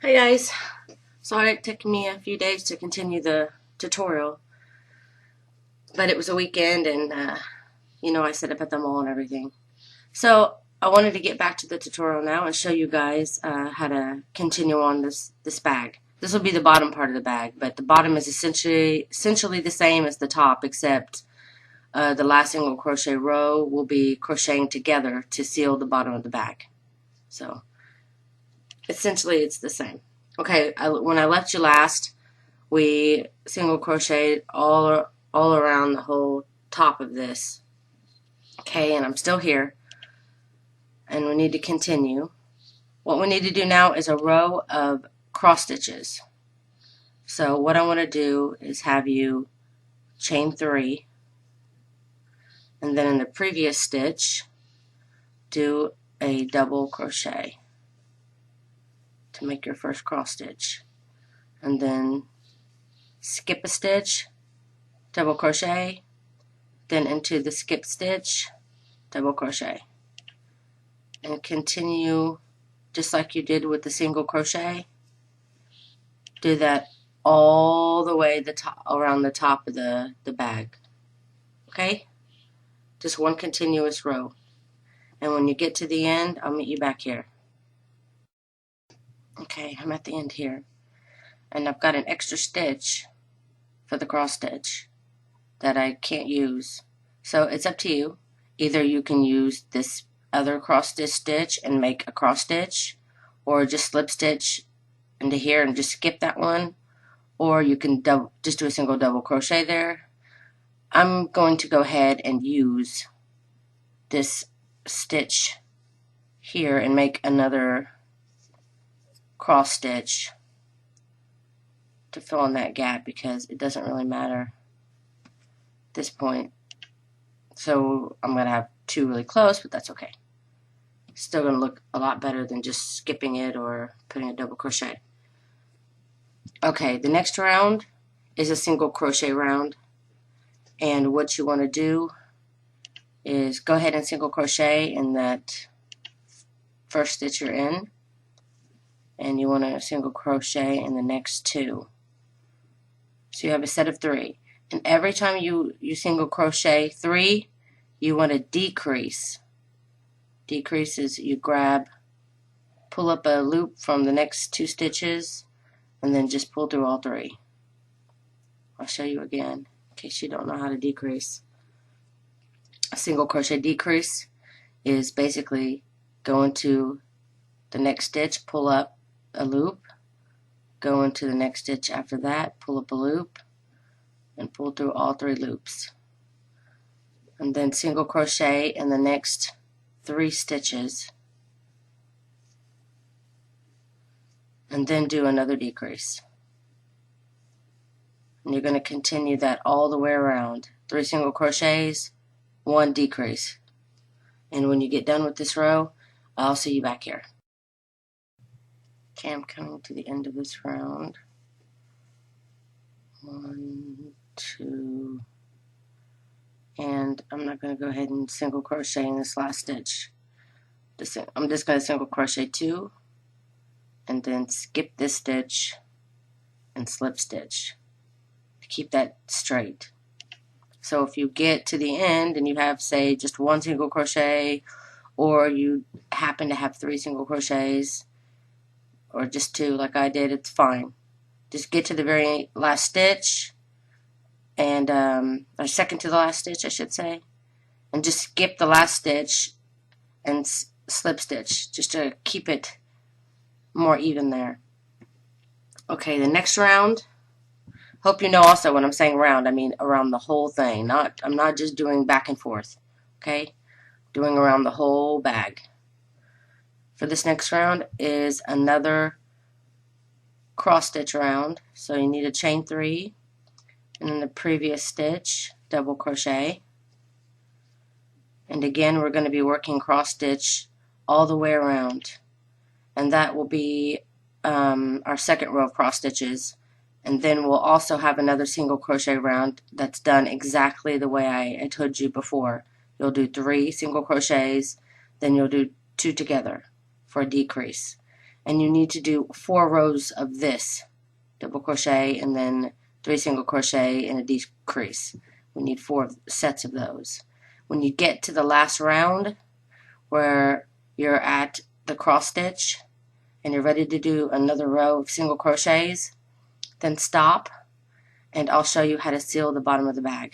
Hi guys, sorry it took me a few days to continue the tutorial, but it was a weekend and I set up at the mall and everything. So I wanted to get back to the tutorial now and show you guys how to continue on this bag. This will be the bottom part of the bag, but the bottom is essentially the same as the top, except the last single crochet row will be crocheting together to seal the bottom of the bag. So essentially it's the same. Okay, when I left you last, we single crocheted all around the whole top of this. Okay, and I'm still here, and we need to continue. What we need to do now is a row of cross stitches. So what I want to do is have you chain 3, and then in the previous stitch do a double crochet to make your first cross stitch, and then skip a stitch, double crochet, then into the skip stitch, double crochet, and continue just like you did with the single crochet. Do that all the way around the top of the bag. Okay, just one continuous row, and when you get to the end, I'll meet you back here. Okay, I'm at the end here, and I've got an extra stitch for the cross stitch that I can't use, so it's up to you. Either you can use this other cross stitch and make a cross stitch, or just slip stitch into here and just skip that one, or you can just do a single double crochet there. I'm going to go ahead and use this stitch here and make another cross stitch to fill in that gap, because it doesn't really matter at this point. So I'm going to have two really close, but that's okay. Still going to look a lot better than just skipping it or putting a double crochet. Okay, the next round is a single crochet round, and what you want to do is go ahead and single crochet in that first stitch you're in, and you want to single crochet in the next 2. So you have a set of 3, and every time you single crochet 3, you want to decrease. Decrease is you pull up a loop from the next 2 stitches, and then just pull through all 3. I'll show you again in case you don't know how to decrease. A single crochet decrease is basically go into the next stitch, pull up a loop, go into the next stitch after that, pull up a loop, and pull through all 3 loops, and then single crochet in the next 3 stitches, and then do another decrease. And you're going to continue that all the way around. 3 single crochets, 1 decrease. And when you get done with this row, I'll see you back here. Okay, I'm coming to the end of this round. 1, 2, and I'm not going to go ahead and single crochet in this last stitch. I'm just going to single crochet 2, and then skip this stitch and slip stitch to keep that straight. So if you get to the end and you have, say, just 1 single crochet, or you happen to have 3 single crochets, or just 2 like I did, it's fine. Just get to the very last stitch, and or second to the last stitch I should say, and just skip the last stitch and slip stitch just to keep it more even there. Okay, the next round, hope you know also when I'm saying round, I mean around the whole thing. I'm not just doing back and forth, okay? Doing around the whole bag. For this next round is another cross stitch round, so you need a chain 3, and in the previous stitch double crochet, and again we're going to be working cross stitch all the way around, and that will be our second row of cross stitches, and then we'll also have another single crochet round that's done exactly the way I told you before. You'll do 3 single crochets, then you'll do 2 together for a decrease, and you need to do 4 rows of this double crochet and then 3 single crochet and a decrease. We need 4 sets of those. When you get to the last round where you're at the cross stitch and you're ready to do another row of single crochets, then stop and I'll show you how to seal the bottom of the bag.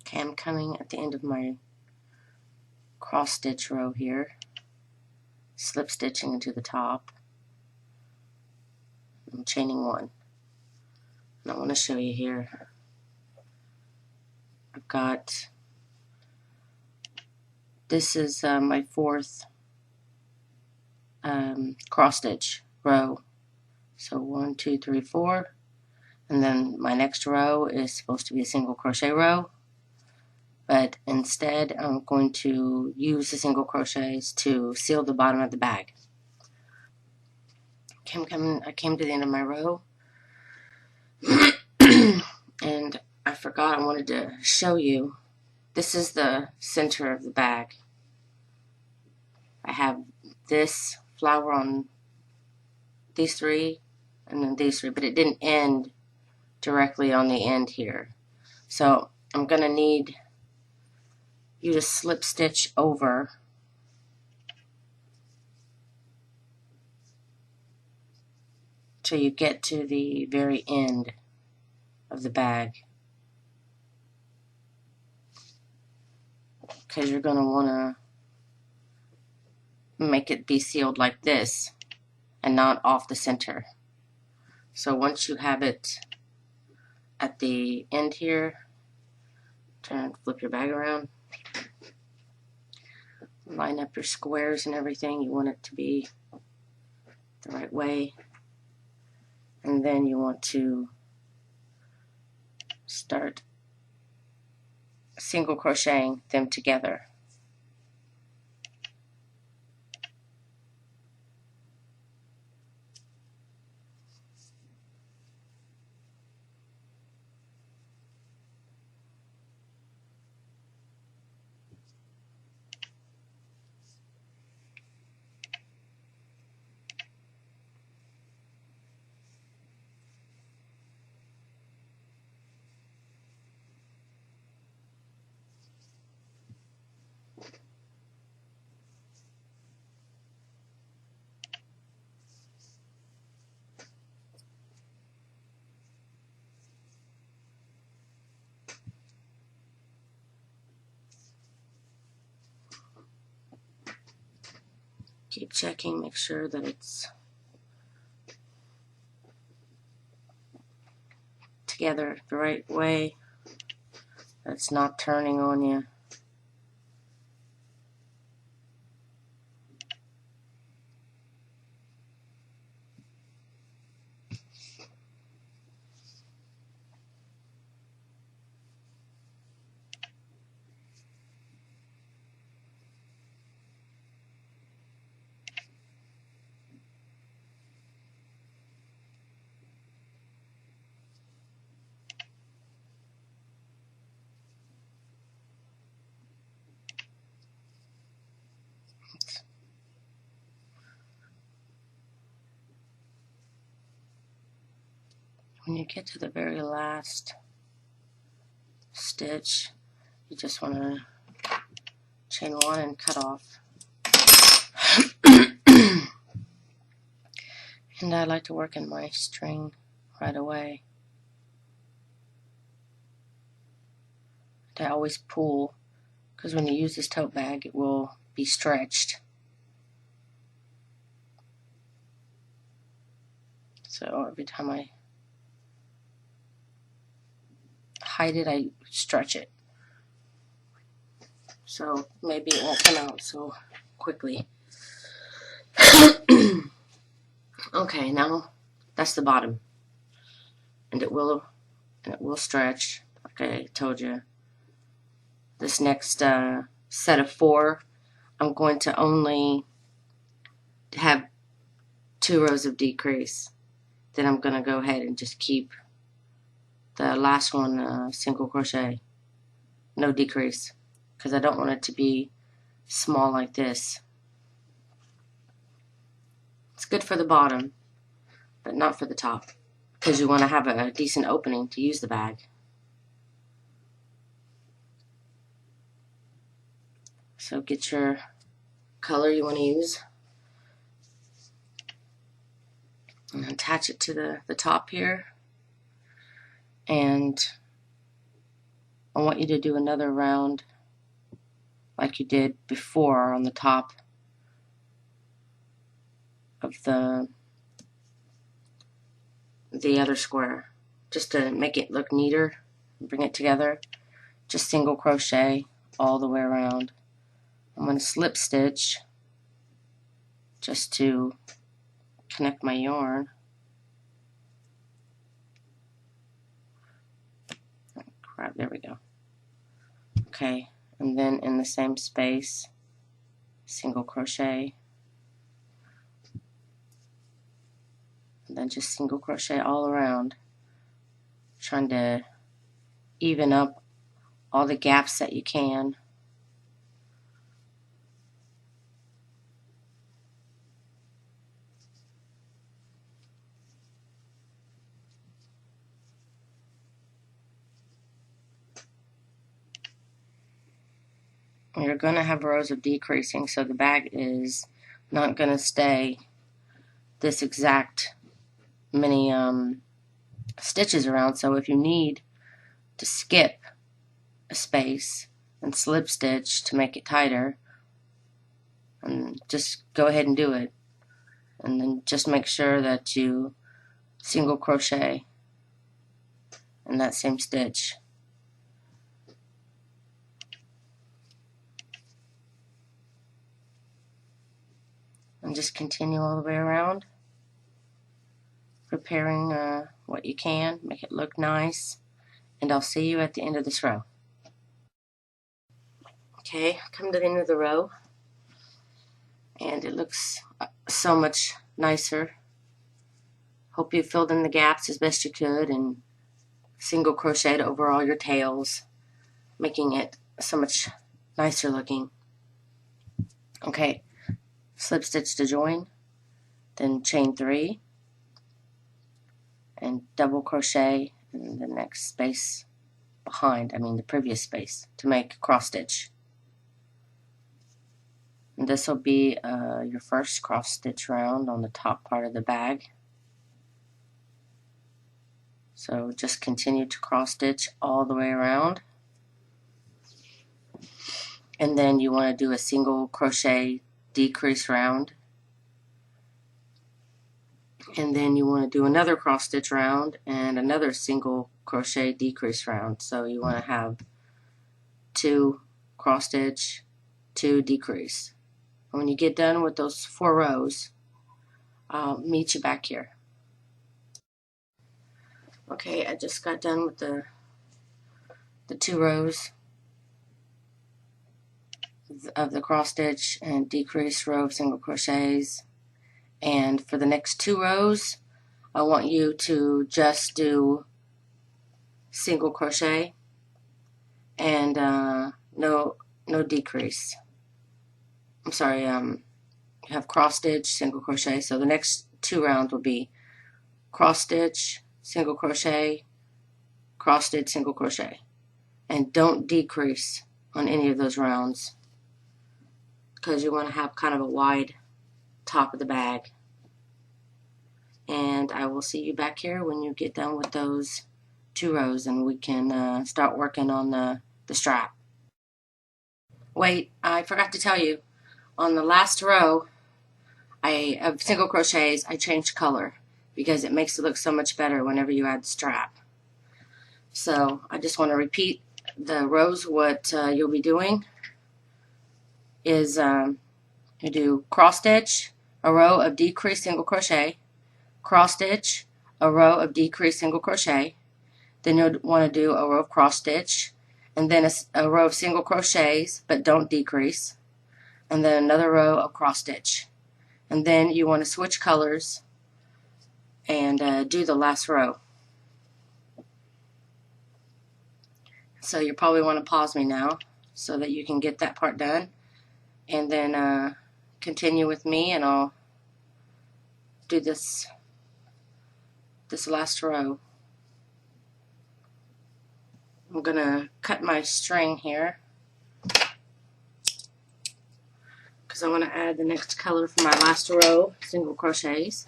Okay, I'm coming at the end of my cross stitch row here, slip stitching into the top. I'm chaining 1. And I want to show you here. I've got, this is my 4th cross stitch row. So 1, 2, 3, 4, and then my next row is supposed to be a single crochet row, but instead I'm going to use the single crochets to seal the bottom of the bag. I came to the end of my row, and I forgot I wanted to show you. This is the center of the bag. I have this flower on these 3 and then these 3, but it didn't end directly on the end here. So I'm going to need you to slip stitch over till you get to the very end of the bag, because you're going to want to make it be sealed like this and not off the center. So once you have it at the end here, flip your bag around, line up your squares and everything. You want it to be the right way, and then you want to start single crocheting them together. Keep checking, make sure that it's together the right way, that it's not turning on you. When you get to the very last stitch, you just want to chain 1 and cut off. And I like to work in my string right away. I always pull, because when you use this tote bag, it will be stretched. So every time I hide it, I stretch it. So maybe it won't come out so quickly. Okay, now that's the bottom. And it will stretch, like I told you. This next set of 4, I'm going to only have 2 rows of decrease. Then I'm going to go ahead and just keep the last one single crochet, no decrease, because I don't want it to be small like this. good for the bottom, but not for the top, because you want to have a decent opening to use the bag. So get your color you want to use and attach it to the top here. And I want you to do another round like you did before on the top of the other square, just to make it look neater, bring it together. Just single crochet all the way around. I'm going to slip stitch just to connect my yarn. Crap, there we go. Okay, and then in the same space, single crochet, and then just single crochet all around, trying to even up all the gaps that you can. You're going to have rows of decreasing, so the bag is not going to stay this exact many stitches around. So if you need to skip a space and slip stitch to make it tighter, and just go ahead and do it, and then just make sure that you single crochet in that same stitch. And just continue all the way around, preparing what you can, make it look nice, and I'll see you at the end of this row. Okay, come to the end of the row, and it looks so much nicer. Hope you filled in the gaps as best you could and single crocheted over all your tails, making it so much nicer looking. Okay, slip stitch to join, then chain 3 and double crochet in the next space behind, the previous space, to make cross stitch. And this will be your first cross stitch round on the top part of the bag. So just continue to cross stitch all the way around, and then you want to do a single crochet decrease round, and then you want to do another cross stitch round and another single crochet decrease round. So you want to have 2 cross stitch, 2 decrease. And when you get done with those 4 rows, I'll meet you back here. Okay, I just got done with the 2 rows of the cross stitch and decrease row of single crochets, and for the next 2 rows I want you to just do single crochet and no decrease. I'm sorry, you have cross stitch, single crochet, so the next 2 rounds will be cross stitch, single crochet, cross stitch, single crochet, and don't decrease on any of those rounds, because you want to have kind of a wide top of the bag. And I will see you back here when you get done with those 2 rows, and we can start working on the strap. Wait, I forgot to tell you, on the last row of single crochets I changed color because it makes it look so much better whenever you add the strap. So I just want to repeat the rows. What you'll be doing is you do cross stitch, a row of decreased single crochet, cross stitch, a row of decreased single crochet, then you'll want to do a row of cross stitch, and then a row of single crochets but don't decrease, and then another row of cross stitch, and then you want to switch colors and do the last row. So you probably want to pause me now so that you can get that part done, and then continue with me, and I'll do this last row. I'm gonna cut my string here because I want to add the next color for my last row single crochets.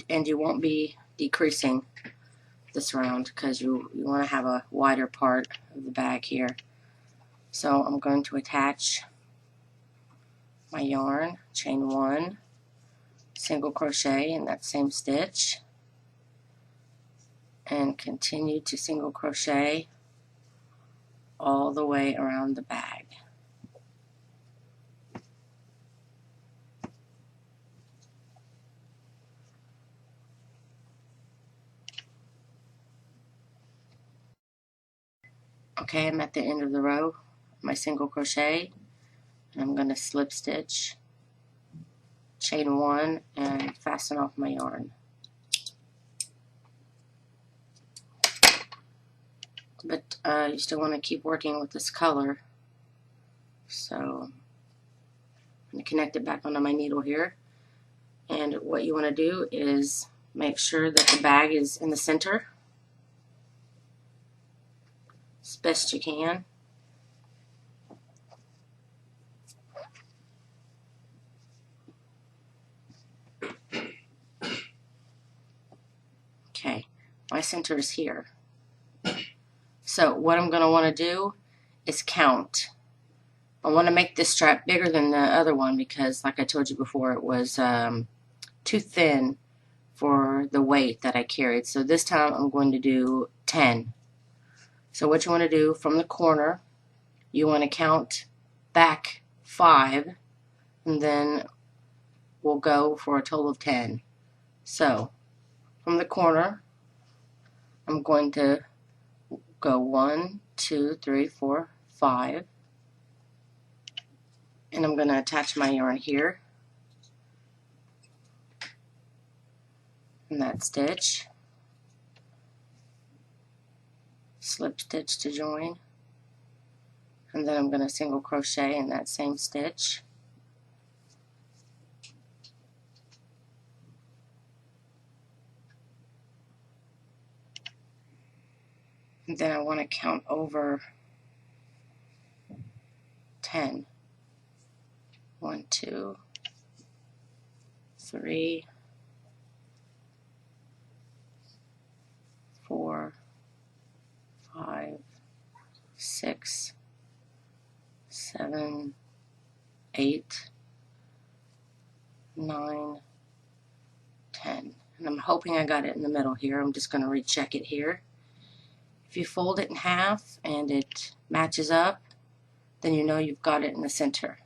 And you won't be decreasing this round because you want to have a wider part of the bag here. So I'm going to attach my yarn, chain 1, single crochet in that same stitch, and continue to single crochet all the way around the bag. Okay, I'm at the end of the row, my single crochet, and I'm going to slip stitch, chain 1, and fasten off my yarn. But you still want to keep working with this color, so I'm going to connect it back onto my needle here. And what you want to do is make sure that the bag is in the center as best you can. Okay, my center is here. So what I'm going to want to do is count. I want to make this strap bigger than the other one because, like I told you before, it was too thin for the weight that I carried. So this time I'm going to do 10. So what you want to do from the corner, you want to count back 5, and then we'll go for a total of 10. So from the corner, I'm going to go 1, 2, 3, 4, 5, and I'm going to attach my yarn here in that stitch, slip stitch to join, and then I'm going to single crochet in that same stitch, and then I want to count over 10. 1, 2, 3, 4, 5, 6, 7, 8, 9, 10. And I'm hoping I got it in the middle here. I'm just going to recheck it here. If you fold it in half and it matches up, then you know you've got it in the center.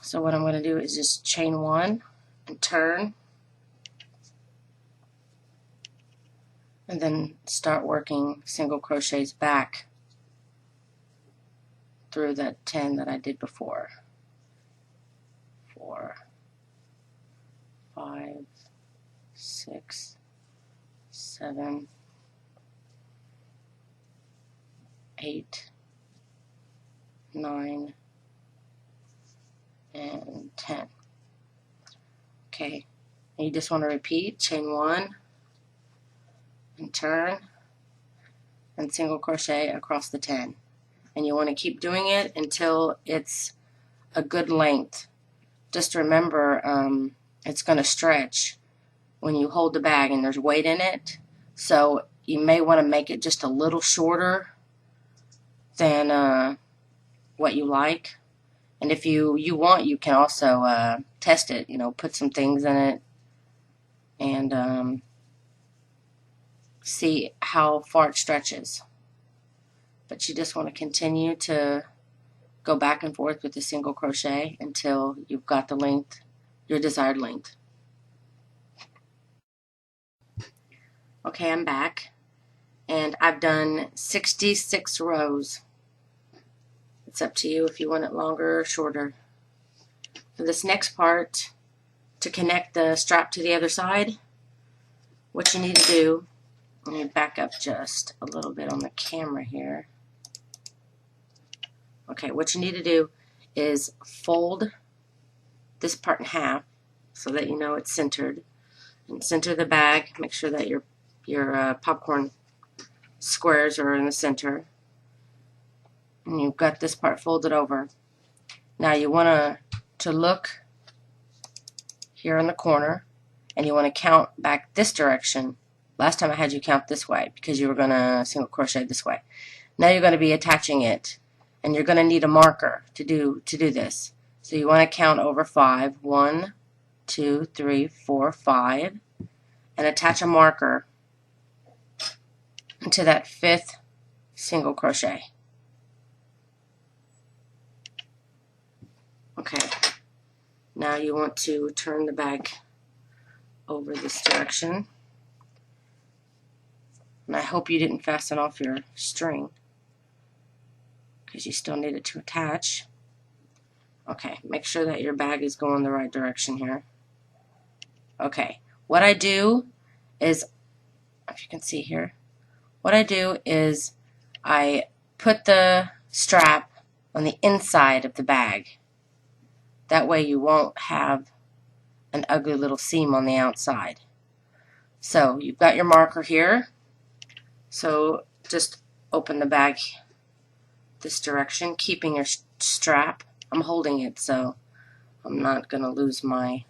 So what I'm going to do is just chain 1 and turn, and then start working single crochets back through that 10 that I did before. 4, 5, 6, 7, 8, 9, and 10. Okay, and you just want to repeat chain 1 and turn and single crochet across the 10, and you want to keep doing it until it's a good length. Just remember, it's going to stretch when you hold the bag and there's weight in it, so you may want to make it just a little shorter than what you like. And if you want, you can also test it, put some things in it and see how far it stretches. But you just want to continue to go back and forth with the single crochet until you've got the length, your desired length. Okay, I'm back, and I've done 66 rows. It's up to you if you want it longer or shorter. For this next part, to connect the strap to the other side, what you need to do, let me back up just a little bit on the camera here. Okay, what you need to do is fold this part in half so that you know it's centered, and center the bag. Make sure that your popcorn squares are in the center, and you've got this part folded over. Now you want to look here in the corner, and you want to count back this direction. Last time I had you count this way because you were going to single crochet this way. Now you're going to be attaching it, and you're going to need a marker to do this. So you want to count over 5. 1, 2, 3, 4, 5, and attach a marker into that 5th single crochet. Okay, now you want to turn the bag over this direction, and I hope you didn't fasten off your string because you still need it to attach. Okay, make sure that your bag is going the right direction here. Okay, what I do is, if you can see here, what I do is I put the strap on the inside of the bag. That way you won't have an ugly little seam on the outside. So you've got your marker here. So just open the bag this direction, keeping your strap. I'm holding it so I'm not going to lose my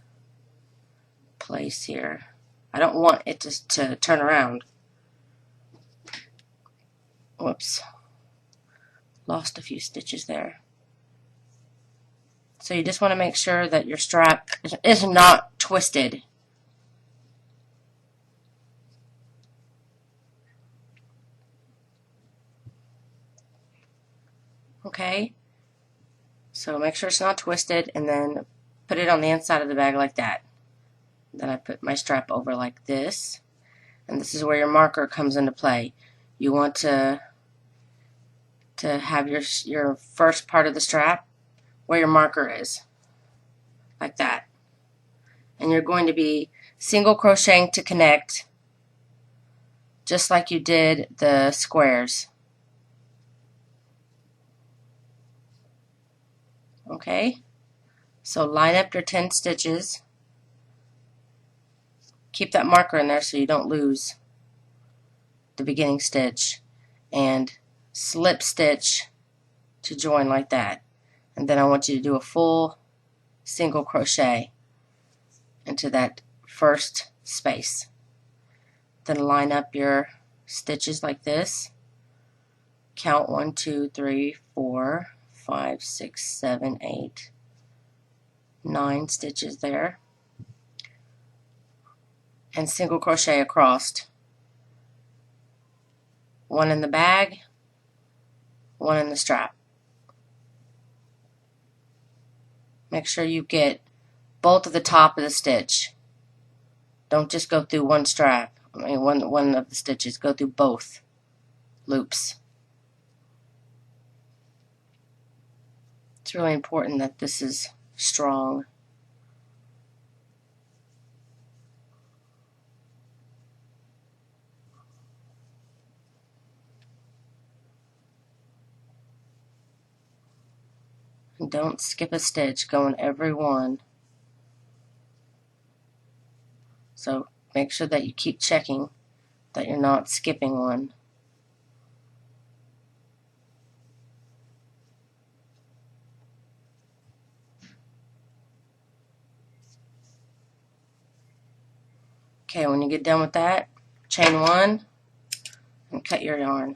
place here. I don't want it to turn around. Whoops. Lost a few stitches there. So you just want to make sure that your strap is not twisted. Okay, so make sure it's not twisted, and then put it on the inside of the bag like that. Then I put my strap over like this, and this is where your marker comes into play. You want to have your first part of the strap where your marker is, like that. And you're going to be single crocheting to connect, just like you did the squares. Okay, so line up your 10 stitches. Keep that marker in there so you don't lose the beginning stitch, and slip stitch to join like that. And then I want you to do a full single crochet into that first space. Then line up your stitches like this. Count 1, 2, 3, 4, 5, 6, 7, 8, 9 stitches there, and single crochet across. 1 in the bag, 1 in the strap. Make sure you get both of the top of the stitch. Don't just go through one strap. One of the stitches. Go through both loops. It's really important that this is strong. And don't skip a stitch. Go in every one. So make sure that you keep checking that you're not skipping one. Okay, when you get done with that, chain 1 and cut your yarn.